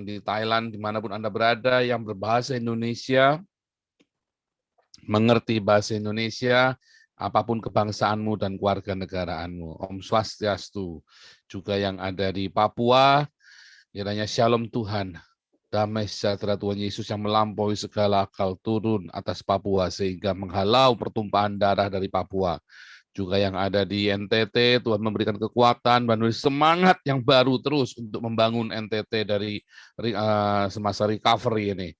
di Thailand, dimanapun Anda berada, yang berbahasa Indonesia, mengerti bahasa Indonesia, apapun kebangsaanmu dan kewarganegaraanmu. Om Swastiastu. Juga yang ada di Papua, kiranya Shalom Tuhan, damai sejahtera Tuhan Yesus yang melampaui segala akal turun atas Papua sehingga menghalau pertumpahan darah dari Papua. Juga yang ada di NTT, Tuhan memberikan kekuatan, memberi semangat yang baru terus untuk membangun NTT dari semasa recovery ini.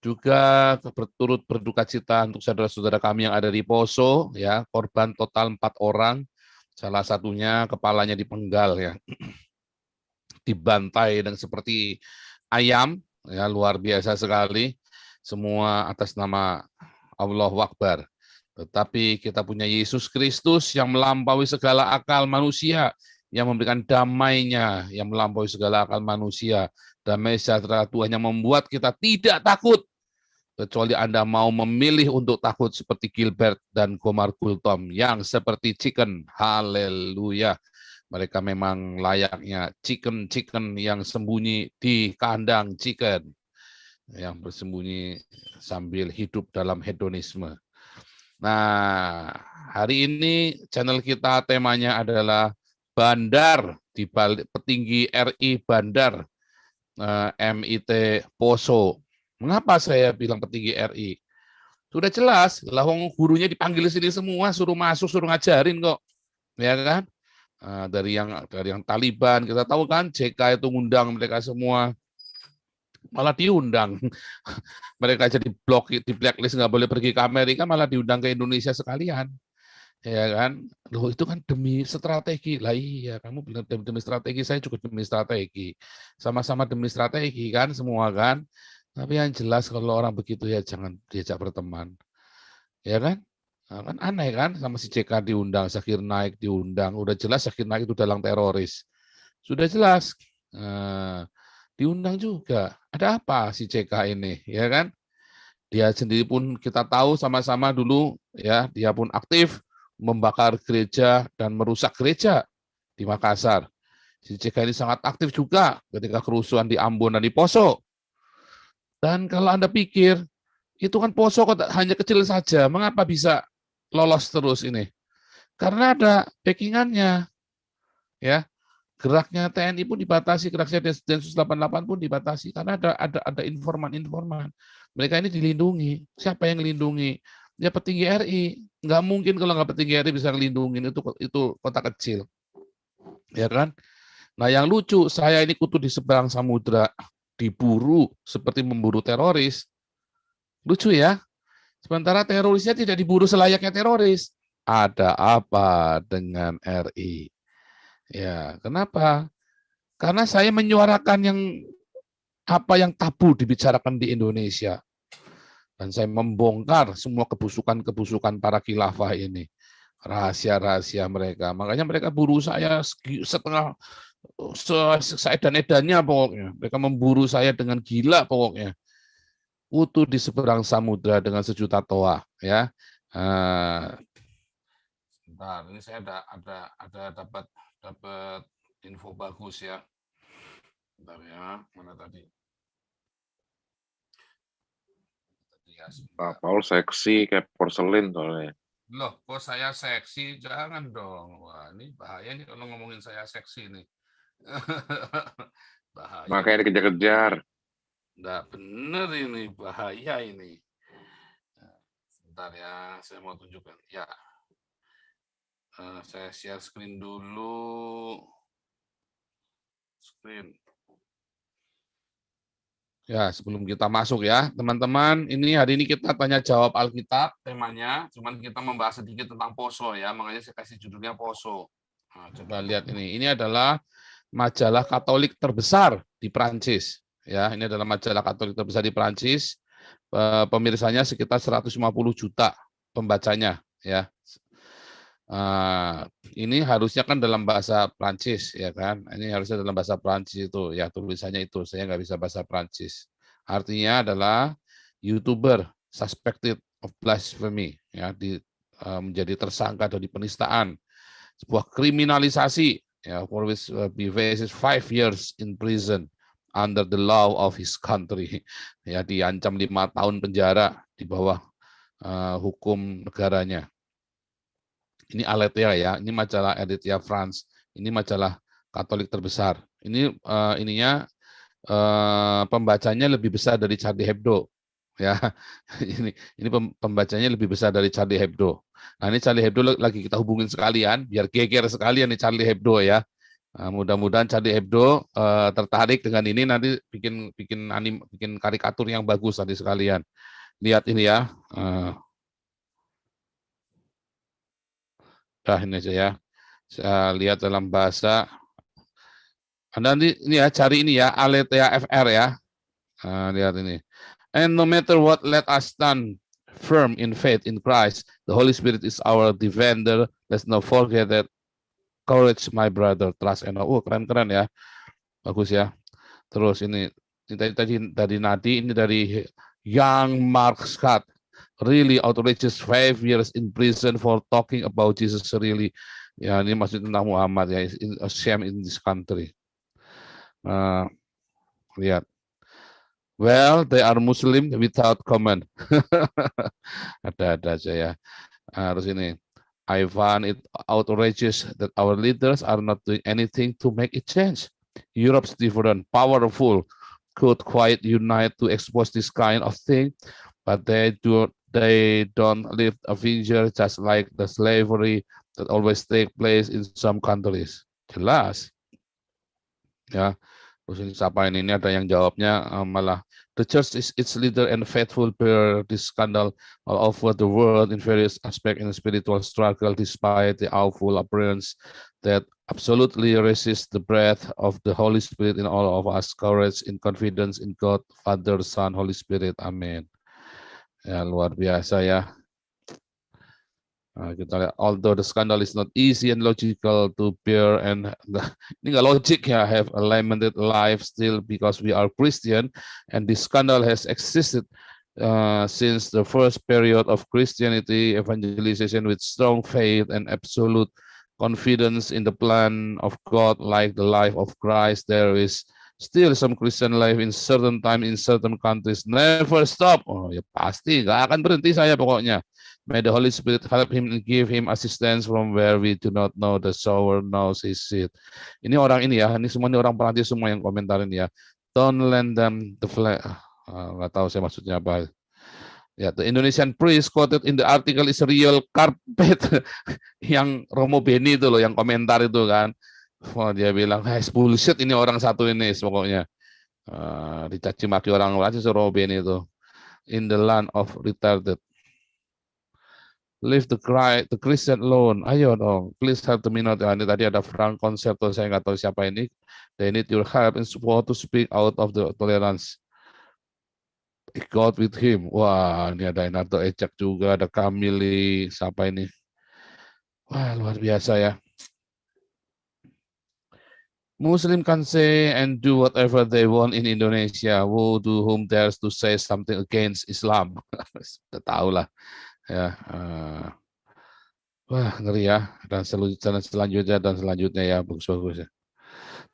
Juga berturut berduka cita untuk saudara-saudara kami yang ada di Poso, ya, korban total 4 orang, salah satunya kepalanya dipenggal, ya, dibantai dan seperti ayam, ya, luar biasa sekali, semua atas nama Allahu Akbar. Tetapi kita punya Yesus Kristus yang melampaui segala akal manusia, yang memberikan damainya, yang melampaui segala akal manusia. Damai sejahtera Tuhan yang membuat kita tidak takut, kecuali Anda mau memilih untuk takut seperti Gilbert dan Gomar Gultom, yang seperti chicken. Haleluya. Mereka memang layaknya chicken yang sembunyi di kandang chicken, yang bersembunyi sambil hidup dalam hedonisme. Nah, hari ini channel kita temanya adalah Bandar, di balik petinggi RI Bandar, MIT Poso. Mengapa saya bilang petinggi RI? Sudah jelas, lah wong gurunya dipanggil sini semua, suruh masuk, suruh ngajarin kok, ya kan? Dari yang Taliban, kita tahu kan, JK itu ngundang mereka semua, malah diundang. Mereka jadi di blacklist, nggak boleh pergi ke Amerika, malah diundang ke Indonesia sekalian, ya kan? Loh, itu kan demi strategi. Lah iya, kamu bilang demi strategi, saya juga demi strategi, sama-sama demi strategi kan, semua kan. Tapi yang jelas kalau orang begitu ya jangan diajak berteman, ya kan? Nah, kan aneh kan, sama si JK diundang, Zakir Naik diundang, udah jelas Zakir Naik itu dalang teroris, sudah jelas. Diundang juga. Ada apa si JK ini, ya kan? Dia sendiri pun kita tahu sama-sama dulu, ya, dia pun aktif membakar gereja dan merusak gereja di Makassar. Si JK ini sangat aktif juga ketika kerusuhan di Ambon dan di Poso. Dan kalau Anda pikir, itu kan Poso kok hanya kecil saja, mengapa bisa lolos terus ini? Karena ada backingannya, ya. Geraknya TNI pun dibatasi, geraknya Densus 88 pun dibatasi karena ada informan-informan. Mereka ini dilindungi. Siapa yang melindungi? Ya petinggi RI. Nggak mungkin kalau nggak petinggi RI bisa melindungi, itu kota kecil, ya kan? Nah yang lucu, saya ini kutu di seberang samudra, diburu seperti memburu teroris. Lucu ya. Sementara terorisnya tidak diburu selayaknya teroris. Ada apa dengan RI? Ya, kenapa? Karena saya menyuarakan apa yang tabu dibicarakan di Indonesia. Dan saya membongkar semua kebusukan-kebusukan para khilafah ini. Rahasia-rahasia mereka. Makanya mereka buru saya setengah seedan-edannya pokoknya. Mereka memburu saya dengan gila pokoknya. Utuh di seberang samudra dengan sejuta toa, ya. Bentar, ini saya ada dapat info bagus ya. Bentar ya, mana tadi? Pak Paul seksi kayak porselin soalnya. Loh, kok saya seksi? Jangan dong. Wah, ini bahaya nih kalau ngomongin saya seksi nih. Bahaya. Makanya dikejar-kejar. Nggak bener ini, bahaya ini. Bentar ya, saya mau tunjukkan. Ya, saya share screen dulu. Screen. Ya, sebelum kita masuk ya, teman-teman, ini hari ini kita tanya jawab Alkitab temanya, cuman kita membahas sedikit tentang Poso ya, makanya saya kasih judulnya Poso. Nah, coba lihat ini. Ini adalah majalah Katolik terbesar di Prancis. Ya, ini adalah majalah Katolik terbesar di Prancis. Pemirsanya sekitar 150 juta pembacanya ya. Ini harusnya kan dalam bahasa Prancis ya kan, ini harusnya dalam bahasa Prancis itu ya, tulisannya itu saya nggak bisa bahasa Prancis. Artinya adalah YouTuber suspected of blasphemy ya, menjadi tersangka dari penistaan, sebuah kriminalisasi ya, for which be faces 5 years in prison under the law of his country. Ya, diancam 5 tahun penjara di bawah hukum negaranya. Ini Aletheia ya, ini majalah Aletheia France, ini majalah Katolik terbesar. Ini ininya pembacanya lebih besar dari Charlie Hebdo. Ya, ini pembacanya lebih besar dari Charlie Hebdo. Nah, ini Charlie Hebdo lagi kita hubungin sekalian, biar geger sekalian nih Charlie Hebdo ya. Nah, mudah-mudahan Charlie Hebdo tertarik dengan ini, nanti bikin karikatur yang bagus nanti sekalian. Lihat ini ya. Ini aja ya. Saya lihat dalam bahasa. Anda nanti ini ya, cari ini ya, Aletheia FR ya. Lihat ini. And no matter what, let us stand firm in faith in Christ. The Holy Spirit is our defender. Let's not forget that. Courage, my brother. Trust and keren-keren ya. Bagus ya. Terus ini tadi dari Nadi, ini dari Young Mark Scott. Really outrageous 5 years in prison for talking about Jesus. Really, ya ini masih tentang Muhammad ya. A shame in this country. Lihat. Well, they are Muslim without comment. Ada aja ya. Terus ini, I find it outrageous that our leaders are not doing anything to make it change. Europe's different, powerful, could quite unite to expose this kind of thing, but they don't lift a finger, just like the slavery that always take place in some countries. Jelas. Ya. Terus ini siapa ini ada yang jawabnya malah the church is its leader and faithful bear this scandal all over the world in various aspects in the spiritual struggle despite the awful appearance that absolutely resist the breath of the Holy Spirit in all of us. Courage in confidence in God, Father, Son, Holy Spirit. Amin. Ya, luar biasa ya. Kita lihat, although the scandal is not easy and logical to bear, and ini nggak logik ya, have a limited life still because we are Christian, and this scandal has existed since the first period of Christianity evangelization with strong faith and absolute confidence in the plan of God, like the life of Christ. There is still some Christian life in certain time in certain countries. Never stop. Oh ya pasti nggak akan berhenti saya pokoknya. May the Holy Spirit help him and give him assistance from where we do not know the sower knows his seed. Ini orang ini ya, ini semua ini orang Perancis semua yang komentarin ya. Don't lend them the flag. Nggak tahu saya maksudnya apa. Ya, the Indonesian priest quoted in the article is a real carpet. Yang Romo Beni itu loh, yang komentar itu kan. Oh, dia bilang, hey, bullshit ini orang satu ini pokoknya. Dicaci maki orang Perancis Romo Beni itu. In the land of retarded. Leave the Christian alone. Ayo dong, please help the minority. Ini tadi ada Frank Concerto, saya nggak tahu siapa ini. They need your help and support to speak out of the tolerance. God with him. Wah, ini ada Enardo Ecak juga, ada Kamili, siapa ini? Wah, luar biasa ya. Muslim can say and do whatever they want in Indonesia. Whom dares to say something against Islam? Kita tahu lah. Ya, wah ngeri ya. Dan selanjutnya ya, bagus-bagus ya.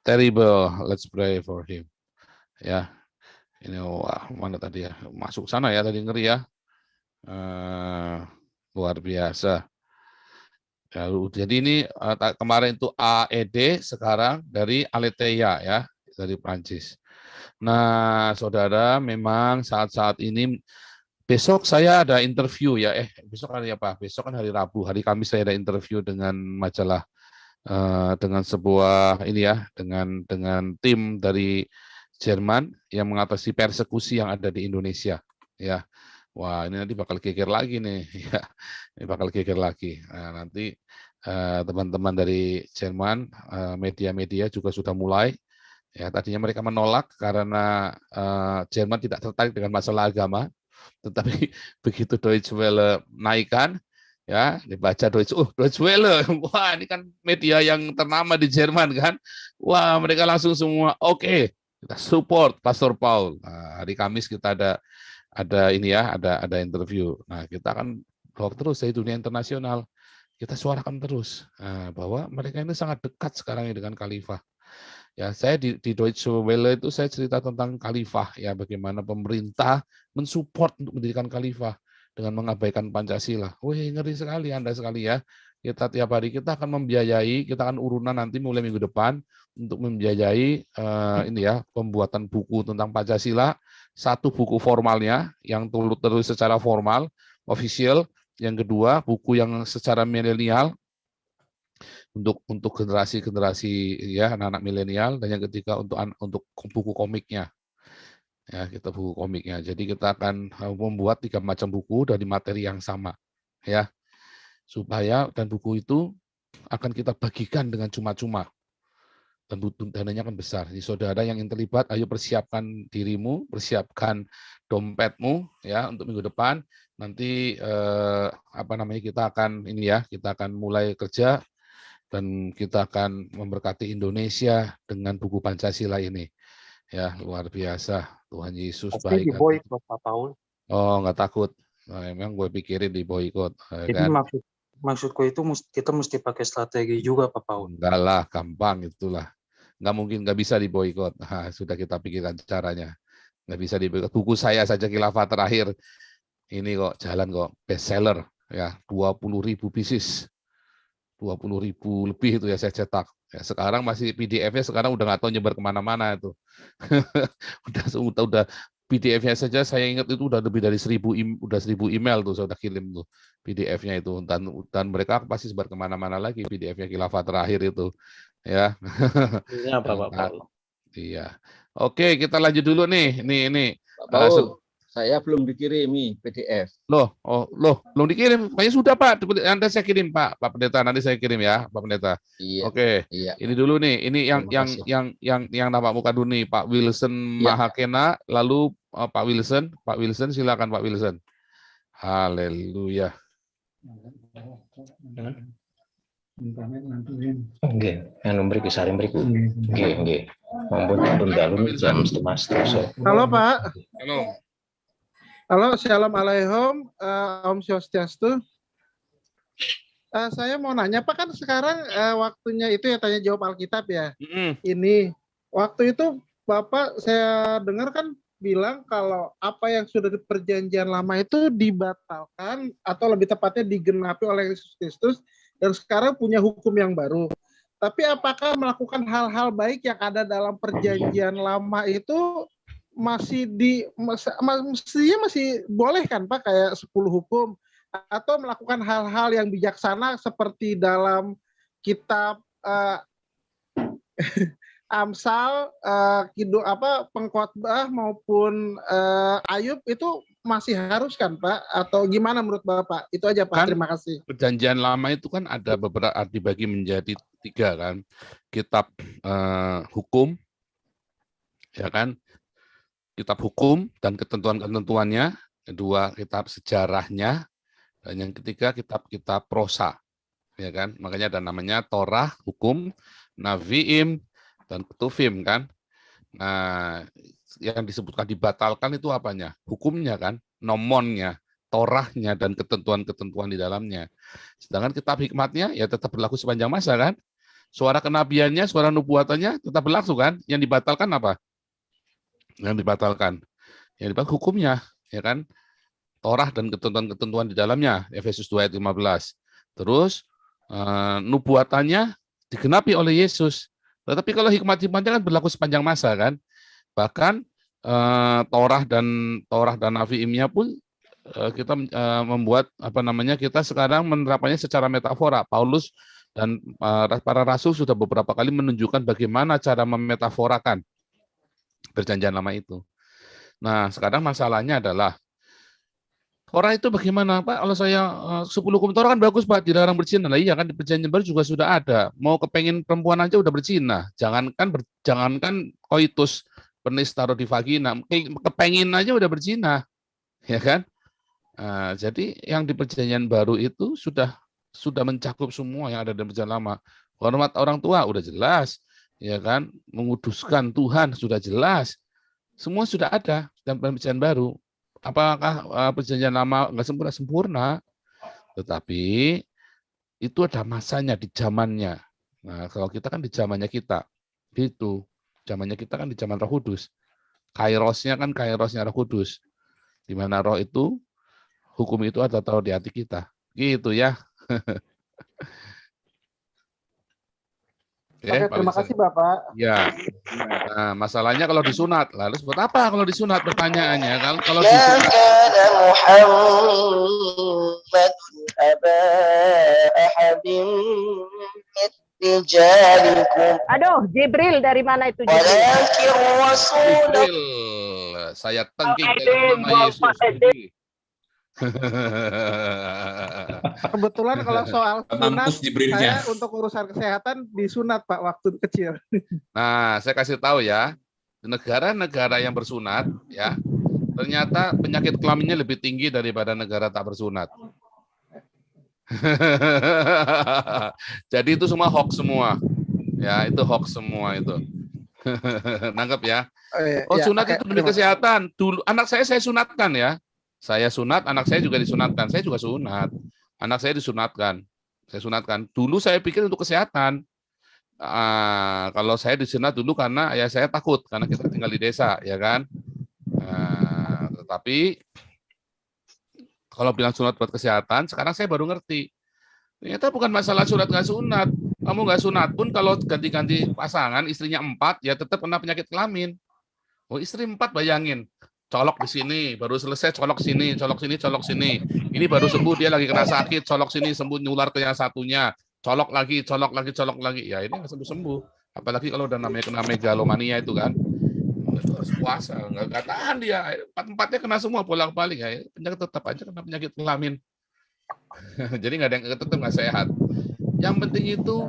Terrible. Let's pray for him. Ya, ini wah mana tadi ya? Masuk sana ya tadi, ngeri ya. Luar biasa. Ya, jadi ini kemarin itu AED, sekarang dari Aletheia ya, dari Prancis. Nah, saudara, memang saat-saat ini besok saya ada interview ya, besok hari apa? Besok kan hari Rabu, hari Kamis saya ada interview dengan majalah, dengan sebuah ini ya, dengan tim dari Jerman yang mengatasi persekusi yang ada di Indonesia, ya. Wah, ini nanti bakal geger lagi nih, ya. Ini bakal geger lagi. Nah, nanti teman-teman dari Jerman, media-media juga sudah mulai. Ya, tadinya mereka menolak karena Jerman tidak tertarik dengan masalah agama, tetapi begitu Deutsche Welle naikkan, ya dibaca Deutsche Welle, wah ini kan media yang ternama di Jerman kan, wah mereka langsung semua oke, kita support Pastor Paul. Nah, hari Kamis kita ada ini ya, ada interview. Nah kita akan bawa terus dari dunia internasional, kita suarakan terus bahwa mereka ini sangat dekat sekarang ini dengan Khalifah. Ya, saya di Deutsche Welle itu saya cerita tentang khalifah, ya, bagaimana pemerintah mensupport untuk mendirikan khalifah dengan mengabaikan Pancasila. Wih, ngeri sekali Anda sekali ya. Kita tiap hari kita akan membiayai, kita akan urunan nanti mulai minggu depan untuk membiayai ini ya, pembuatan buku tentang Pancasila, satu buku formalnya yang terus secara formal, official, yang kedua buku yang secara milenial untuk generasi-generasi ya anak-anak milenial, dan yang ketiga untuk buku komiknya. Ya, kita buku komiknya. Jadi kita akan membuat 3 macam buku dari materi yang sama, ya. Supaya dan buku itu akan kita bagikan dengan cuma-cuma. Dan dananya kan besar. Jadi saudara yang terlibat, ayo persiapkan dirimu, persiapkan dompetmu ya untuk minggu depan. Nanti kita akan kita akan mulai kerja dan kita akan memberkati Indonesia dengan buku Pancasila ini. Ya, luar biasa. Tuhan Yesus Pasti baik. diboykot Pak Paul. Oh, nggak takut. Nah, emang gue pikirin di boykot. Jadi Kan? maksudku itu kita mesti pakai strategi juga Pak Paul. Enggak lah, gampang itulah. Nggak mungkin, nggak bisa di boykot. Nah, sudah kita pikirkan caranya. Nggak bisa di boykot. Buku saya saja Khilafah Terakhir ini kok jalan kok bestseller ya, 20.000 pieces, 20.000 lebih itu ya saya cetak. Ya, sekarang masih PDF-nya sekarang udah nggak tahu nyebar kemana-mana itu. udah PDF-nya saja saya ingat itu udah lebih dari 1.000 email tuh saya udah kirim tuh PDF-nya itu, dan mereka pasti sebar kemana-mana lagi PDF-nya Khilafah Terakhir itu ya. Ini apa Pak Paul? Iya. Oke, kita lanjut dulu nih. Ini Pak Paul, saya belum dikirimi PDF. Loh, belum dikirim. Kayaknya sudah Pak. Nanti saya kirim Pak Pendeta, nanti saya kirim ya Pak Pendeta. Iya. Oke. Iya. Ini dulu nih. Ini yang nama muka dulu nih Pak Wilson Mahakena, lalu Pak Wilson silakan Pak Wilson. Haleluya. Nggih, anu mriki sari mriku. Nggih. Mampun dalu jam 11:30. Halo Pak. Halo. Halo, Shalom Alaikum, Om Swastiastu. Saya mau nanya, Pak, kan sekarang waktunya itu ya tanya jawab Alkitab ya. Ini waktu itu Bapak saya dengar kan bilang kalau apa yang sudah di perjanjian lama itu dibatalkan atau lebih tepatnya digenapi oleh Yesus Kristus dan sekarang punya hukum yang baru. Tapi apakah melakukan hal-hal baik yang ada dalam perjanjian lama itu mestinya masih boleh kan Pak, kayak 10 hukum, atau melakukan hal-hal yang bijaksana seperti dalam kitab Amsal, Pengkhotbah maupun Ayub itu masih harus kan Pak, atau gimana menurut Bapak? Itu aja Pak, terima kasih. Perjanjian lama itu kan ada beberapa, dibagi menjadi 3 kan. Kitab hukum, ya kan? Kitab hukum dan ketentuan-ketentuannya, kedua kitab sejarahnya, dan yang ketiga kitab-kitab prosa, ya kan? Makanya ada namanya Torah, hukum, Naviim, dan Ketuvim kan. Nah, yang disebutkan dibatalkan itu apanya? Hukumnya kan, nomonnya, Torahnya, dan ketentuan-ketentuan di dalamnya. Sedangkan kitab hikmatnya ya tetap berlaku sepanjang masa kan. Suara kenabiannya, suara nubuatannya tetap berlaku kan. Yang dibatalkan apa? Yang dibatalkan hukumnya, ya kan, Torah dan ketentuan-ketentuan di dalamnya, Efesus 2 ayat 15. Terus nubuatannya digenapi oleh Yesus. Tetapi kalau hikmat-hikmatnya kan berlaku sepanjang masa kan. Bahkan Torah dan Naviimnya pun kita membuat kita sekarang menerapkannya secara metafora. Paulus dan para rasul sudah beberapa kali menunjukkan bagaimana cara memetaforakan perjanjian lama itu. Nah, sekarang masalahnya adalah Torah itu bagaimana, Pak? Kalau saya 10 hukum Torah kan bagus, Pak, dilarang berzina. Nah, iya kan di perjanjian baru juga sudah ada. Mau kepengin perempuan aja udah berzina. Jangankan koitus, penis taruh di vagina, kepengin aja udah berzina. Ya kan? Jadi yang di perjanjian baru itu sudah mencakup semua yang ada di perjanjian lama. Hormat orang tua udah jelas. Ya kan, menguduskan Tuhan sudah jelas, semua sudah ada dalam perjanjian baru. Apakah perjanjian lama nggak sempurna? Tetapi itu ada masanya di zamannya. Nah, kalau kita kan di zamannya kita, Gitu. Zamannya kita kan di zaman Roh Kudus. Kairosnya kan kairosnya Roh Kudus. Di mana roh itu, hukum itu ada taruh di hati kita. Gitu ya. Oke, terima kasih Bapak. Ya. Nah, masalahnya kalau disunat, lalu buat apa kalau disunat? Pertanyaannya kalau disunat. Aduh, Jibril dari mana itu Jibril? Jibril, saya tengking dalam nama Yesus. Kebetulan kalau soal sunat, saya untuk urusan kesehatan disunat Pak waktu kecil. Nah, saya kasih tahu ya, di negara-negara yang bersunat, ya, ternyata penyakit kelaminnya lebih tinggi daripada negara tak bersunat. Jadi itu semua hoax semua, ya itu hoax semua itu. Nangkep ya? Oh sunat itu demi kesehatan. Dulu anak saya sunatkan ya. Saya sunat, anak saya juga disunatkan. Saya juga sunat. Anak saya disunatkan. Saya sunatkan. Dulu saya pikir untuk kesehatan. Kalau saya disunat dulu karena ya saya takut karena kita tinggal di desa, ya kan. Tetapi kalau bilang sunat buat kesehatan, sekarang saya baru ngerti. Ternyata bukan masalah sunat nggak sunat. Kamu nggak sunat pun kalau ganti-ganti pasangan, istrinya 4, ya tetap kena penyakit kelamin. Oh istri 4 bayangin. Colok di sini, baru selesai colok sini, colok sini, colok sini. Ini baru sembuh, dia lagi kena sakit, colok sini, sembuh, nyular ke yang satunya. Colok lagi, colok lagi, colok lagi. Ya ini nggak sembuh-sembuh. Apalagi kalau udah namanya kena megalomania itu kan. Itu harus puasa, nggak tahan dia. 4-4-nya kena semua, bolak-balik. Ya, penyakit tetap aja kena penyakit kelamin. Jadi nggak ada yang tetap nggak sehat. Yang penting itu,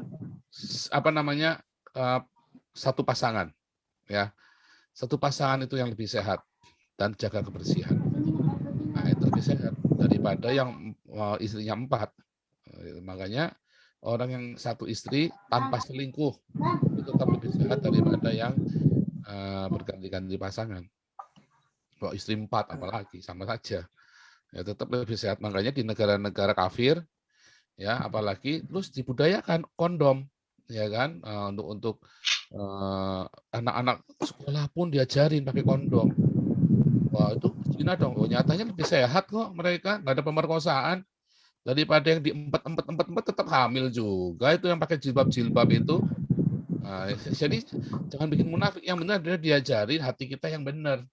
satu pasangan. Ya, satu pasangan itu yang lebih sehat. Dan jaga kebersihan. Nah, itu lebih sehat daripada yang istrinya 4. Makanya orang yang satu istri tanpa selingkuh itu tetap lebih sehat daripada yang berganti-ganti pasangan. Kalau istri 4 apalagi sama saja. Ya tetap lebih sehat. Makanya di negara-negara kafir ya apalagi terus dibudayakan kondom ya kan untuk anak-anak sekolah pun diajarin pakai kondom. Wah itu zina dong. Oh, nyatanya lebih sehat kok mereka, nggak ada pemerkosaan daripada yang diempet tetap hamil juga itu yang pakai jilbab itu. Nah, jadi jangan bikin munafik. Yang benar adalah diajarin hati kita yang benar,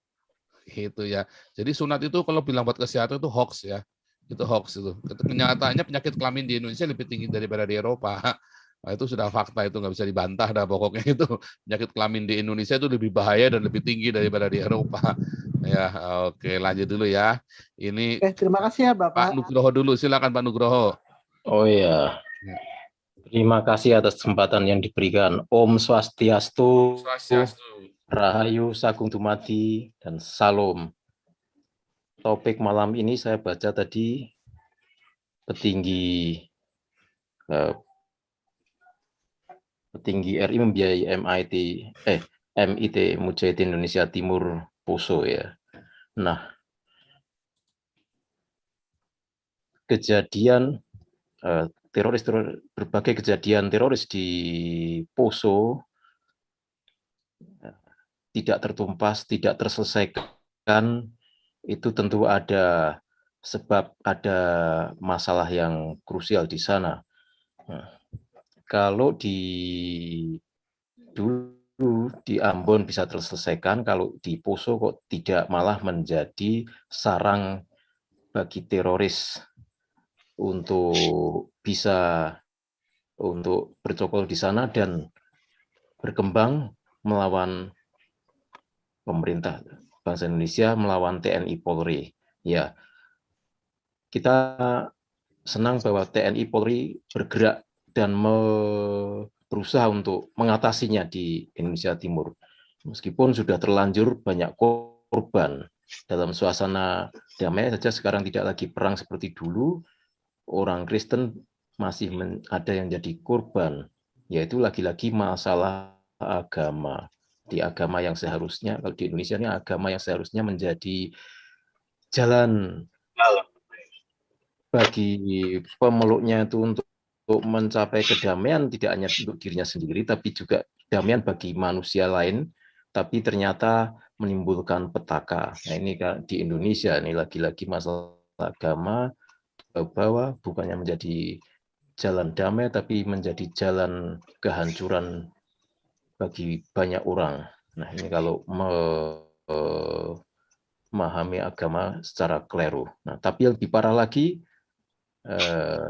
gitu ya. Jadi sunat itu kalau bilang buat kesehatan itu hoax ya, itu hoax itu. Kenyataannya penyakit kelamin di Indonesia lebih tinggi daripada di Eropa. Nah, itu sudah fakta, itu nggak bisa dibantah dah pokoknya itu penyakit kelamin di Indonesia itu lebih bahaya dan lebih tinggi daripada di Eropa. Ya, oke lanjut dulu ya. Ini terima kasih ya Bapak. Pak Nugroho dulu, silakan Pak Nugroho. Oh iya. Terima kasih atas kesempatan yang diberikan. Om Swastiastu, Rahayu Sagung Dumadi, dan Salam. Topik malam ini saya baca tadi petinggi RI membiayai MIT Mujahidin Indonesia Timur Poso ya. Nah, kejadian berbagai kejadian teroris di Poso tidak tertumpas, tidak terselesaikan, itu tentu ada sebab, ada masalah yang krusial di sana. Nah, kalau dulu di Ambon bisa terselesaikan, kalau di Poso kok tidak, malah menjadi sarang bagi teroris untuk bisa bercokol di sana dan berkembang melawan pemerintah bangsa Indonesia, melawan TNI Polri. Ya, kita senang bahwa TNI Polri bergerak dan berusaha untuk mengatasinya di Indonesia Timur. Meskipun sudah terlanjur banyak korban, dalam suasana damai saja sekarang tidak lagi perang seperti dulu, orang Kristen masih ada yang jadi korban, yaitu lagi-lagi masalah agama. Di agama yang seharusnya, kalau di Indonesia ini agama yang seharusnya menjadi jalan bagi pemeluknya itu untuk mencapai kedamaian, tidak hanya untuk dirinya sendiri, tapi juga perdamaian bagi manusia lain, tapi ternyata menimbulkan petaka. Nah ini di Indonesia ini lagi-lagi masalah agama bahwa bukannya menjadi jalan damai, tapi menjadi jalan kehancuran bagi banyak orang. Nah ini kalau memahami agama secara keliru. Nah tapi yang lebih parah lagi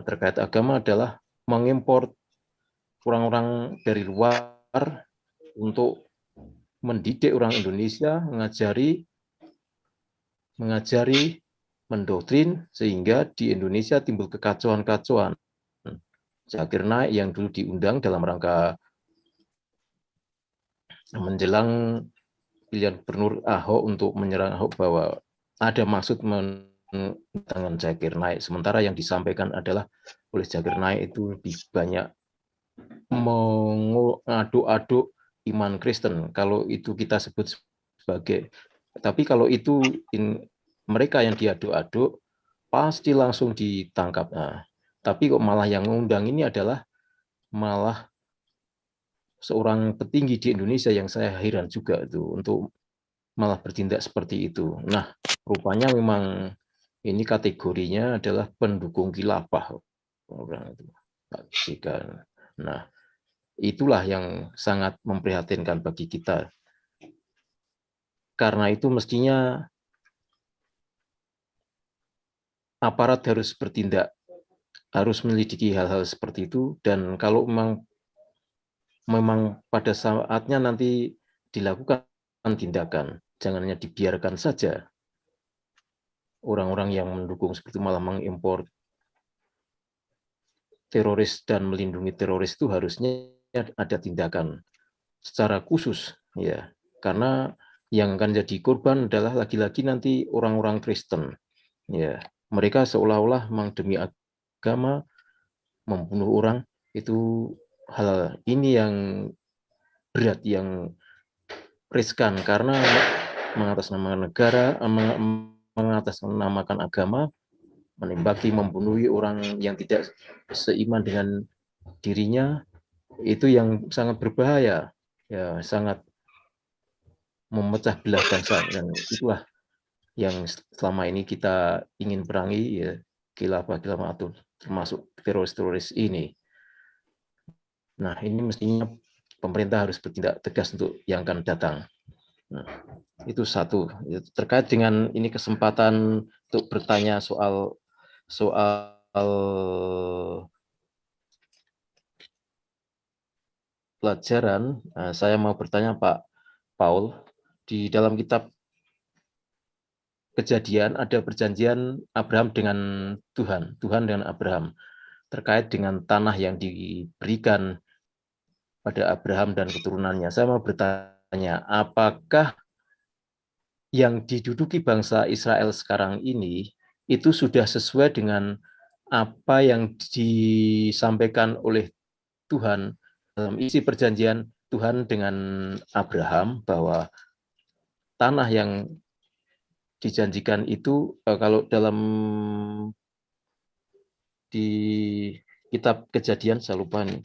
terkait agama adalah mengimpor orang-orang dari luar untuk mendidik orang Indonesia, mengajari, mendoktrin, sehingga di Indonesia timbul kekacauan-kacauan. Zakir Naik yang dulu diundang dalam rangka menjelang pilihan Gubernur Ahok untuk menyerang Ahok bahwa ada maksud dengan Zakir Naik, sementara yang disampaikan adalah oleh Zakir Naik itu lebih banyak mengaduk-aduk iman Kristen, kalau itu kita sebut sebagai, tapi kalau itu mereka yang diaduk-aduk pasti langsung ditangkap. Nah, tapi kok malah yang mengundang ini adalah malah seorang petinggi di Indonesia yang saya heran juga itu untuk malah bertindak seperti itu. Nah, rupanya memang ini kategorinya adalah pendukung khilafah orang itu, Pak JK. Nah, itulah yang sangat memprihatinkan bagi kita. Karena itu mestinya aparat harus bertindak, harus menyelidiki hal-hal seperti itu, dan kalau memang pada saatnya nanti dilakukan tindakan, jangan hanya dibiarkan saja. Orang-orang yang mendukung seperti itu malah mengimpor teroris dan melindungi teroris, itu harusnya ada tindakan secara khusus, ya, karena yang akan jadi korban adalah lagi-lagi nanti orang-orang Kristen, ya, mereka seolah-olah memang demi agama membunuh orang. Itu hal ini yang berat, yang riskan, karena mengatasnamakan negara, mengatasnamakan agama, menembaki, membunuh orang yang tidak seiman dengan dirinya, itu yang sangat berbahaya, ya, sangat memecah belah bangsa, dan itulah yang selama ini kita ingin perangi, ya, khilafah atau termasuk teroris-teroris ini. Nah, ini mestinya pemerintah harus bertindak tegas untuk yang akan datang. Nah, itu satu. Terkait dengan ini kesempatan untuk bertanya soal pelajaran, saya mau bertanya Pak Paul, di dalam kitab Kejadian ada perjanjian Abraham dengan Tuhan, Tuhan dengan Abraham, terkait dengan tanah yang diberikan pada Abraham dan keturunannya. Saya mau bertanya, apakah yang diduduki bangsa Israel sekarang ini itu sudah sesuai dengan apa yang disampaikan oleh Tuhan dalam isi perjanjian Tuhan dengan Abraham, bahwa tanah yang dijanjikan itu, kalau dalam di kitab Kejadian, saya lupa nih,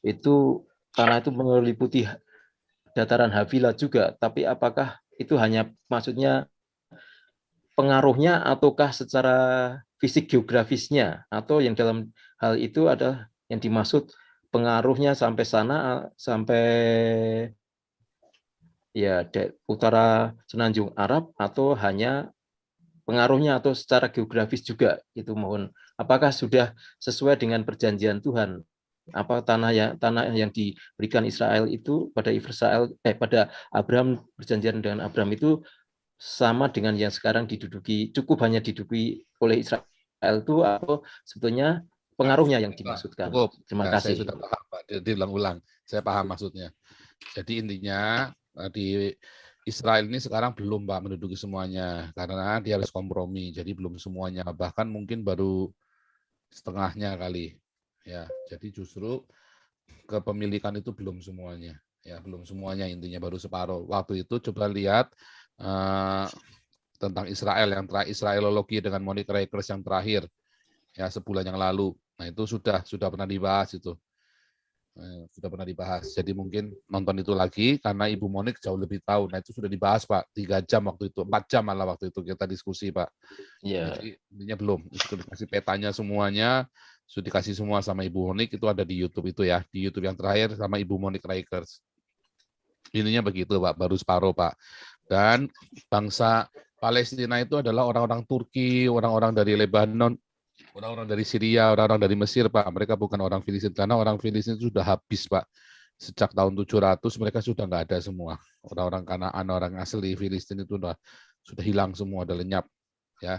itu tanah itu meliputi dataran Havilah juga, tapi apakah itu hanya maksudnya pengaruhnya ataukah secara fisik geografisnya, atau yang dalam hal itu ada yang dimaksud pengaruhnya sampai sana, sampai ya utara Semenanjung Arab, atau hanya pengaruhnya atau secara geografis juga. Itu mohon, apakah sudah sesuai dengan perjanjian Tuhan? Apa tanah yang diberikan Israel itu pada Abraham, perjanjian dengan Abraham itu sama dengan yang sekarang diduduki, cukup hanya diduduki oleh Israel itu, atau sebetulnya pengaruhnya yang dimaksudkan? Cukup. Terima kasih. Saya sudah paham, Pak. Diulang-ulang. Saya paham maksudnya. Jadi intinya di Israel ini sekarang belum, Pak, menduduki semuanya, karena dia harus kompromi. Jadi belum semuanya, bahkan mungkin baru setengahnya kali. Ya, jadi justru kepemilikan itu belum semuanya. Ya, belum semuanya, intinya baru separuh. Waktu itu coba lihat tentang Israel yang terakhir, Israelologi dengan Monique Rakers yang terakhir, ya, sebulan yang lalu. Nah, itu sudah pernah dibahas itu. Sudah pernah dibahas. Jadi mungkin nonton itu lagi karena Ibu Monik jauh lebih tahu. Nah itu sudah dibahas Pak, 3 jam waktu itu, 4 jam malah waktu itu kita diskusi Pak. Iya. Jadi intinya belum. Sudah dikasih petanya semuanya, sudah dikasih semua sama Ibu Monik, itu ada di YouTube itu ya. Di YouTube yang terakhir sama Ibu Monik Rikers. Ininya begitu Pak, baru separuh Pak. Dan bangsa Palestina itu adalah orang-orang Turki, orang-orang dari Lebanon, orang-orang dari Syria, orang-orang dari Mesir, Pak. Mereka bukan orang Filistin, karena orang Filistin itu sudah habis, Pak. Sejak tahun 700 mereka sudah nggak ada semua. Orang-orang Kanaan, orang asli Filistin itu sudah hilang semua, udah lenyap. Ya.